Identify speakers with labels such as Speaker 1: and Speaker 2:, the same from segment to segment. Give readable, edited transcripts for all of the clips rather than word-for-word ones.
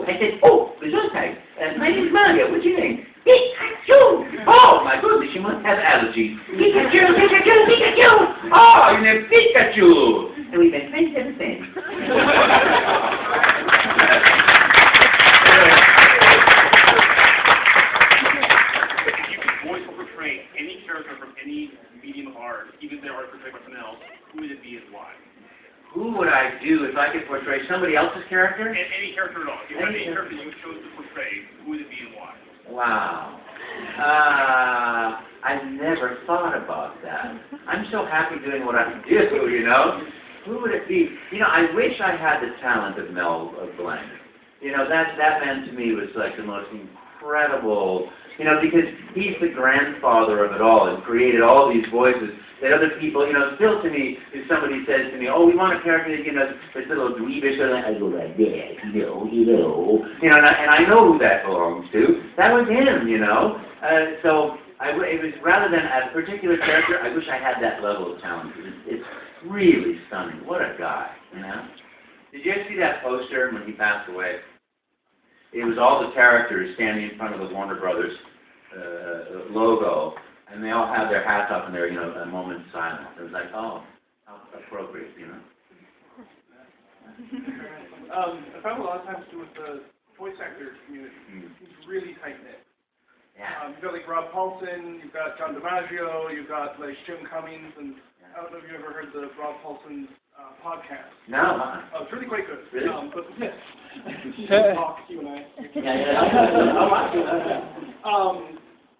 Speaker 1: I said, oh, Gesundheit. My name is Mario. What's your name? Pikachu. Oh, my goodness, you must have allergies. Pikachu, Pikachu, Pikachu. Oh, your name is Pikachu. And we've been friends ever since.
Speaker 2: Any character from any medium of art, even if their art portrayed by someone else, who would it be and why?
Speaker 1: Who would I do if I could portray somebody else's character?
Speaker 2: Any character at all. If you had any character you chose to portray, who would it be and why?
Speaker 1: Wow. I've never thought about that. I'm so happy doing what I do, you know? Who would it be? You know, I wish I had the talent of Mel Blanc. You know, that man to me was like the most incredible, you know, because he's the grandfather of it all and created all these voices that other people, you know, still to me, if somebody says to me, oh, we want a character that, you know, that's a little dweebish, or I go like that, you know, and I know who that belongs to. That was him, you know. So it was, rather than a particular character, I wish I had that level of talent. It's really stunning. What a guy, you know. Did you ever see that poster when he passed away? It was all the characters standing in front of the Warner Brothers logo, and they all have their hats up and they're, you know, a moment's silence. It was like, oh, how appropriate, you know.
Speaker 3: I found a lot of times with the voice actor community, it's really tight-knit.
Speaker 1: Yeah.
Speaker 3: You've got like Rob Paulson, you've got John DiMaggio, you've got like Jim Cummings, and I don't know if you've ever heard the Rob Paulson podcast.
Speaker 1: No.
Speaker 3: Oh, it's really quite good.
Speaker 1: Really?
Speaker 3: But yeah, talk, you and I.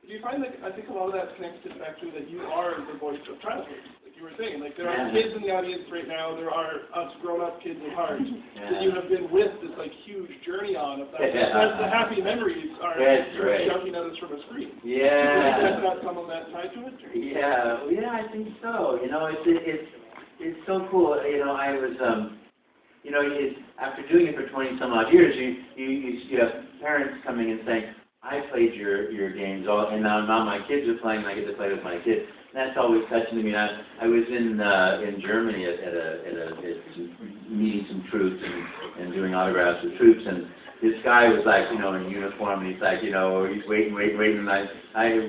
Speaker 3: Do you find that, I think a lot of that connects to the fact too that you are the voice of childhood, like you were saying. Like there are kids in the audience right now, there are us grown-up kids at heart that you have been with this like huge journey on of that. The happy memories are shouting at us from a screen.
Speaker 1: Yeah.
Speaker 3: That's got some of that tied to it.
Speaker 1: Yeah, I think so. You know, it's so cool. You know, I was, you know, after doing it for 20-some odd years, you have parents coming and saying, I played your games, and now my kids are playing, and I get to play with my kids. And that's always touching to me. I was in Germany at meeting some troops and doing autographs with troops, and this guy was like, you know, in uniform, and he's like, you know, he's waiting, and I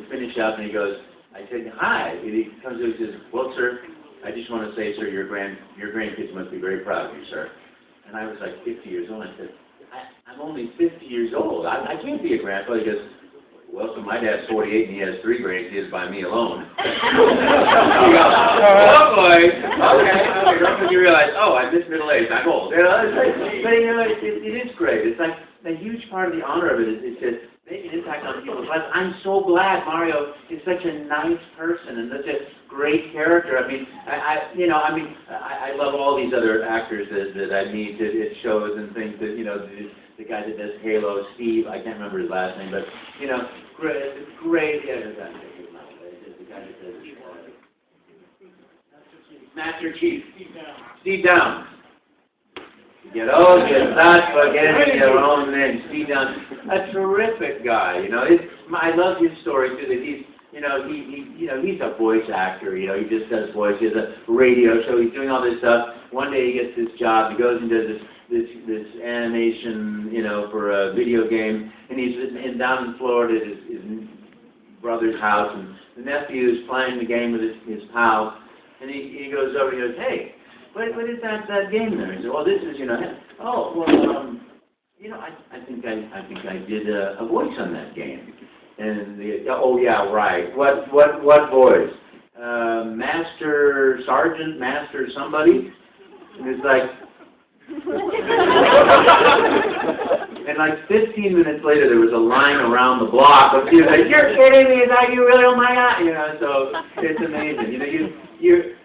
Speaker 1: finish up, and he goes, I said, hi, and he comes over and says, well, sir, I just want to say, sir, your grandkids must be very proud of you, sir. And I was like 50 years old. I said, I'm only 50 years old. I can't be a grandpa. He goes, well, so my dad's 48 and he has 3 grandkids by me alone. You go, oh boy, okay. That's when you realize, oh, I'm this middle aged. I'm old. You know, but you know, it is great. It's like a huge part of the honor of it is to make an impact on people's lives. I'm so glad Mario is such a nice person and such a great character. I mean, I love all these other actors that I meet at shows and things that, you know, the guy that does Halo, Steve, I can't remember his last name, but, you know, great, yeah, the guy that does Master Chief. Steve Downs. You know, that's what getting your own name. Steve Downs, a terrific guy. You know, I love his story too. That he's, you know, he's a voice actor. You know, he just does voice. He has a radio show. He's doing all this stuff. One day he gets this job. He goes and does this animation, you know, for a video game. And he's down in Florida at his brother's house, and the nephew is playing the game with his pal. And he goes over and he goes, hey. What is that game there? He said, well, this is, you know, oh, well, you know, I think I did a voice on that game. And oh yeah, right. What voice? Master Sergeant, Master somebody? And it's like, and like 15 minutes later, there was a line around the block of people like, you're kidding me? Is that you really? Oh my God! You know, so it's amazing. You know,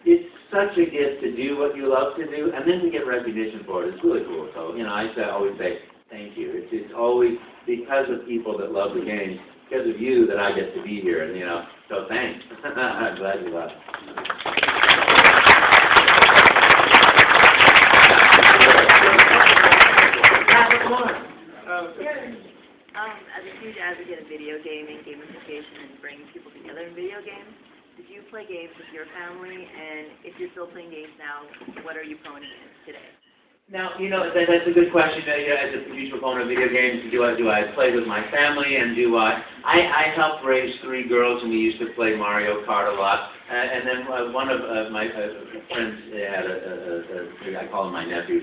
Speaker 1: it's such a gift to do what you love to do, and then to get recognition for it. It's really cool. So, you know, I always say thank you. It's always because of people that love the game, because of you that I get to be here, and, you know, so thanks. I'm glad you love it.
Speaker 4: As a huge advocate of video gaming, gamification, and bringing people together in video games, did you play games with your family? And if you're still playing games now, what are you playing against today?
Speaker 1: Now, you know, that's a good question. As a huge proponent of video games, do I play with my family, and I helped raise 3 girls, and we used to play Mario Kart a lot. And then one of my friends had I call him my nephew.